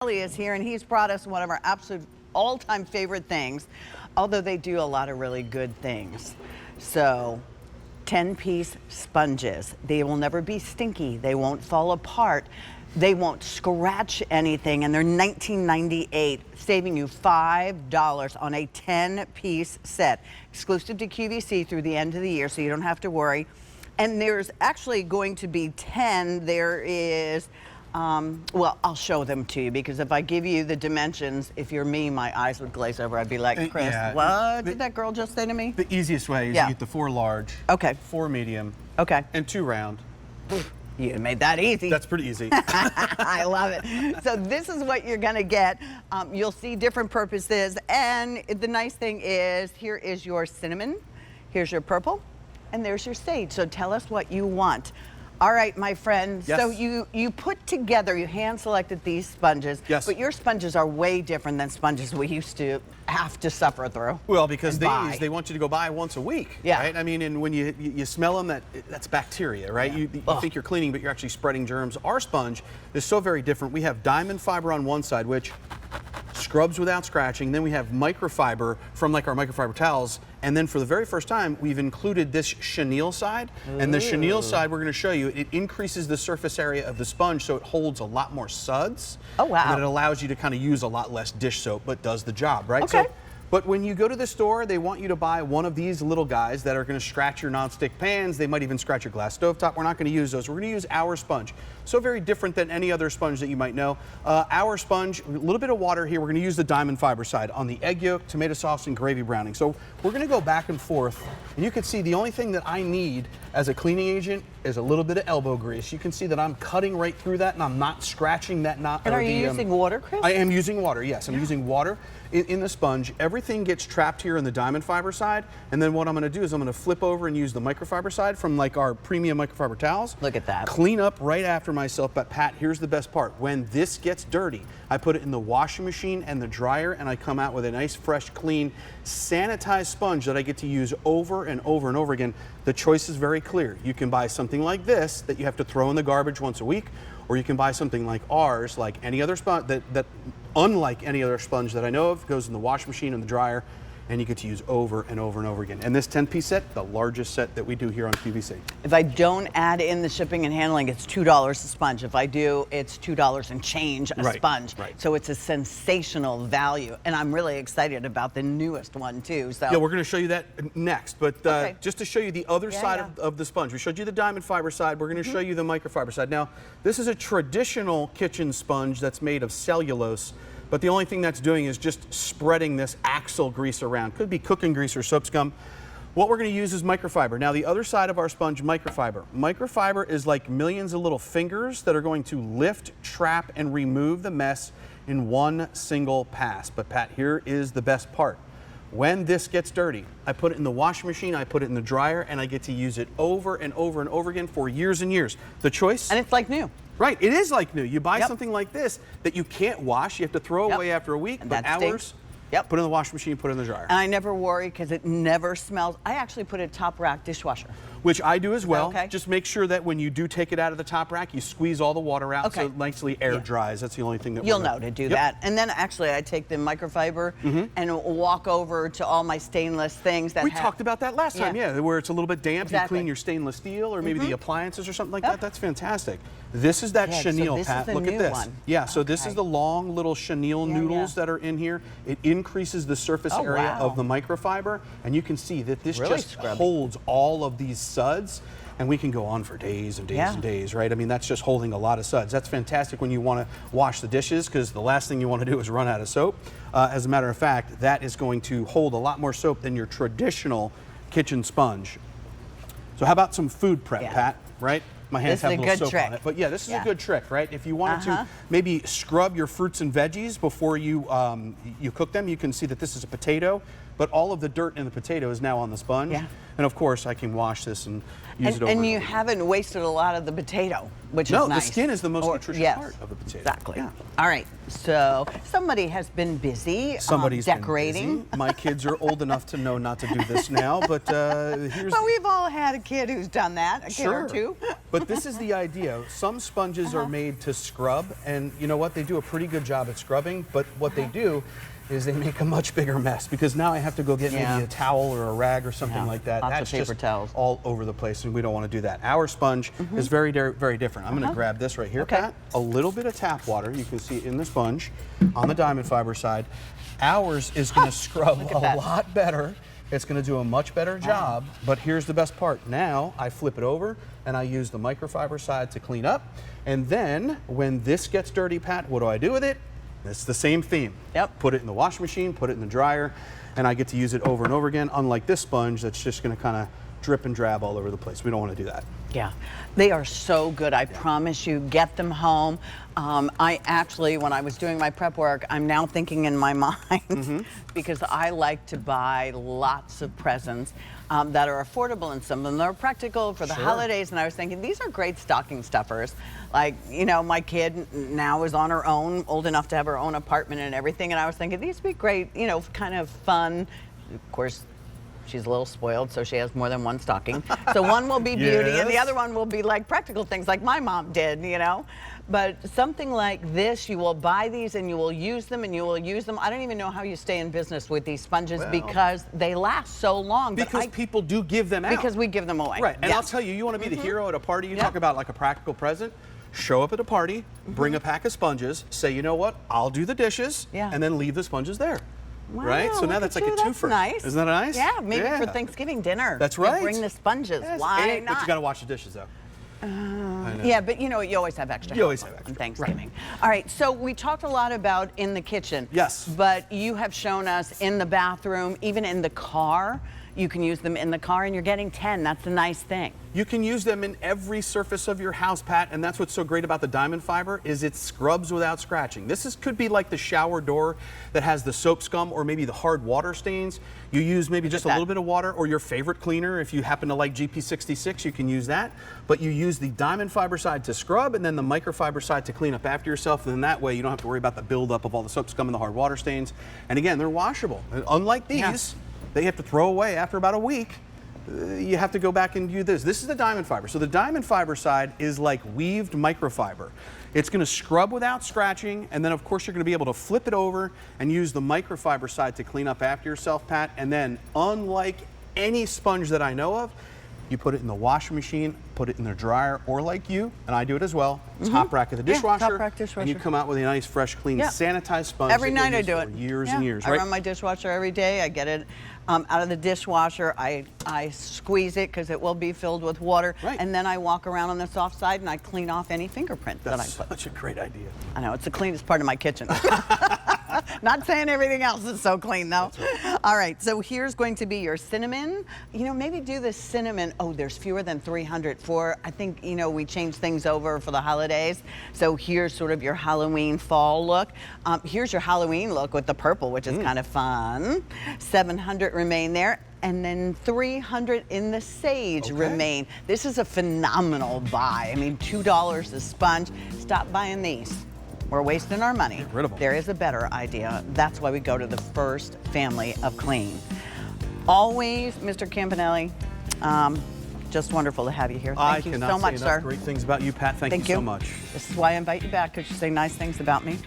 Is here, and he's brought us one of our absolute all-time favorite things, although they do a lot of really good things. So 10-piece sponges. They will never be stinky. They won't fall apart. They won't scratch anything, and they're $19.98, saving you $5 on a 10-piece set, exclusive to QVC through the end of the year, so you don't have to worry. And there's actually going to be 10. There is well, I'll show them to you, because if I give you the dimensions, if you're me, my eyes would glaze over. I'd be like, Chris, what did that girl just say to me? The easiest way is you get the 4 large, okay, 4 medium, okay, and 2 round. You made that easy. That's pretty easy. I love it. So this is what you're gonna get. You'll see different purposes, and the nice thing is, here is your cinnamon, here's your purple, and there's your sage. So tell us what you want. All right, my friend, yes. So you put together, you hand selected these sponges, yes. But your sponges are way different than sponges we used to have to suffer through. Well, because these, they want you to go by once a week, yeah. Right? I mean, and when you smell them, that's bacteria, right? Yeah. You think you're cleaning, but you're actually spreading germs. Our sponge is so very different. We have Diamondfiber on one side, which scrubs without scratching. Then we have microfiber from like our microfiber towels. And then for the very first time, we've included this chenille side. Ooh. And the chenille side, we're going to show you, it increases the surface area of the sponge, so it holds a lot more suds. Oh, wow. And it allows you to kind of use a lot less dish soap, but does the job, right? Okay. So, but when you go to the store, they want you to buy one of these little guys that are going to scratch your nonstick pans. They might even scratch your glass stovetop. We're not going to use those. We're going to use our sponge. So very different than any other sponge that you might know. Our sponge, a little bit of water here. We're going to use the Diamondfiber side on the egg yolk, tomato sauce, and gravy browning. So we're going to go back and forth. And you can see the only thing that I need as a cleaning agent is a little bit of elbow grease. You can see that I'm cutting right through that, and I'm not scratching that knot. And are you using water, Chris? I am using water, yes. I'm using water in the sponge. Everything gets trapped here in the Diamondfiber side, and then what I'm going to do is I'm going to flip over and use the microfiber side from like our premium microfiber towels. Look at that. Clean up right after myself, but Pat, here's the best part. When this gets dirty, I put it in the washing machine and the dryer, and I come out with a nice, fresh, clean, sanitized sponge that I get to use over and over and over again. The choice is very clear. You can buy something like this that you have to throw in the garbage once a week, or you can buy something like ours, like any other sponge that unlike any other sponge that I know of, goes in the washing machine and the dryer, and you get to use over and over and over again. And this 10-piece set, the largest set that we do here on QVC. If I don't add in the shipping and handling, it's $2 a sponge. If I do, it's $2 and change a sponge. Right. So it's a sensational value, and I'm really excited about the newest one too. So yeah, we're going to show you that next, but just to show you the other side of the sponge, we showed you the Diamondfiber side. We're going to show you the microfiber side. Now, this is a traditional kitchen sponge that's made of cellulose. But the only thing that's doing is just spreading this axle grease around. Could be cooking grease or soap scum. What we're going to use is microfiber. Now, the other side of our sponge, microfiber. Microfiber is like millions of little fingers that are going to lift, trap, and remove the mess in one single pass. But Pat, here is the best part. When this gets dirty, I put it in the washing machine, I put it in the dryer, and I get to use it over and over and over again for years and years. The choice? And it's like new. Right, it is like new. You buy something like this that you can't wash, you have to throw away after a week, but ours, put it in the washing machine, put it in the dryer. And I never worry because it never smells. I actually put a top rack dishwasher. Which I do as well. Okay. Just make sure that when you do take it out of the top rack, you squeeze all the water out so it nicely air dries. That's the only thing that you'll know to do that. And then actually I take the microfiber and walk over to all my stainless things that we talked about that last time, where it's a little bit damp. Exactly. You clean your stainless steel or maybe the appliances or something like that. That's fantastic. This is that chenille, so Pat. Look at this. Yeah, so this is the long little chenille noodles that are in here. It increases the surface area of the microfiber, and you can see that this just holds all of these suds. And we can go on for days and days and days, right? I mean, that's just holding a lot of suds. That's fantastic when you want to wash the dishes, because the last thing you want to do is run out of soap. As a matter of fact, that is going to hold a lot more soap than your traditional kitchen sponge. So how about some food prep, Pat, right? My hands have a little soap on it. But yeah, this is a good trick, right? If you wanted to maybe scrub your fruits and veggies before you you cook them, you can see that this is a potato. but all of the dirt in the potato is now on the sponge. Yeah. And of course, I can wash this and use it over and you over. haven't wasted a lot of the potato, which No, is nice. the skin is the most nutritious yes, part of the potato. Exactly. Yeah. All right, so somebody has been busy Somebody's decorating. been busy. My kids are old enough to know not to do this now, but here's... But we've all had a kid who's done that, a kid or two. But this is the idea. Some sponges are made to scrub, and you know what? They do a pretty good job at scrubbing, but what they do is they make a much bigger mess, because now I have to go get maybe a towel or a rag or something like that. Lots That's of paper just towels. all over the place, and we don't want to do that. Our sponge is very, very different. I'm going to grab this right here, Pat. A little bit of tap water. You can see it in the sponge on the Diamondfiber side. Ours is going to scrub a lot better. It's going to do a much better job, but here's the best part. Now I flip it over and I use the microfiber side to clean up. And then when this gets dirty, Pat, what do I do with it? It's the same theme. Yep. Put it in the washing machine, put it in the dryer, and I get to use it over and over again, unlike this sponge that's just going to kind of drip and drab all over the place. We don't want to do that. Yeah, they are so good. I promise you, get them home. I actually, when I was doing my prep work, I'm now thinking in my mind, because I like to buy lots of presents that are affordable, and some of them are practical for the holidays. And I was thinking, these are great stocking stuffers. Like, you know, my kid now is on her own, old enough to have her own apartment and everything. And I was thinking, these would be great, you know, kind of fun. Of course, she's a little spoiled, so she has more than one stocking. So one will be beauty, and the other one will be like practical things like my mom did, you know. But something like this, you will buy these and you will use them and you will use them. I don't even know how you stay in business with these sponges, because they last so long. Because people do give them out. Because we give them away. Right, and I'll tell you, you want to be the hero at a party, you talk about like a practical present, show up at a party, bring a pack of sponges, say, you know what, I'll do the dishes, and then leave the sponges there. Wow, right? So now that's like a twofer. That's nice. Isn't that nice? Yeah, maybe for Thanksgiving dinner. That's right. You bring the sponges. Yes. Why not? But you got to wash the dishes, though. Yeah, but you know, you always have extra. You always have extra. On Thanksgiving. All right, so we talked a lot about in the kitchen. Yes. But you have shown us in the bathroom, even in the car. You can use them in the car, and you're getting 10. That's a nice thing. You can use them in every surface of your house, Pat, and that's what's so great about the Diamondfiber is it scrubs without scratching. This could be like the shower door that has the soap scum or maybe the hard water stains. You use maybe just a little bit of water or your favorite cleaner. If you happen to like GP66, you can use that. But you use the Diamondfiber side to scrub and then the microfiber side to clean up after yourself. And then that way you don't have to worry about the buildup of all the soap scum and the hard water stains. And again, they're washable. Unlike these, they have to throw away after about a week. You have to go back and do this. This is the Diamondfiber. So the Diamondfiber side is like weaved microfiber. It's going to scrub without scratching, and then of course you're going to be able to flip it over and use the microfiber side to clean up after yourself, Pat. And then, unlike any sponge that I know of, you put it in the washing machine, put it in the dryer, or like you, and I do it as well, top rack of the dishwasher, top rack dishwasher. and you come out with a nice, fresh, clean, sanitized sponge. Every night I do it. Years and years, I right? run my dishwasher every day. I get it out of the dishwasher. I squeeze it because it will be filled with water, and then I walk around on the soft side and I clean off any fingerprint that I put. That's such a great idea. I know, it's the cleanest part of my kitchen. Not saying everything else is so clean, though. Right. All right, so here's going to be your cinnamon. You know, maybe do the cinnamon. Oh, there's fewer than 300 for, I think, you know, we changed things over for the holidays. So here's sort of your Halloween fall look. Here's your Halloween look with the purple, which is kind of fun. 700 remain there. And then 300 in the sage remain. This is a phenomenal buy. I mean, $2 a sponge. Stop buying these. We're wasting our money. Get rid of them. There is a better idea. That's why we go to the first family of clean. Always, Mr. Campanelli, just wonderful to have you here. Thank you so much, sir. Great things about you, Pat. Thank you so much. This is why I invite you back, because you say nice things about me.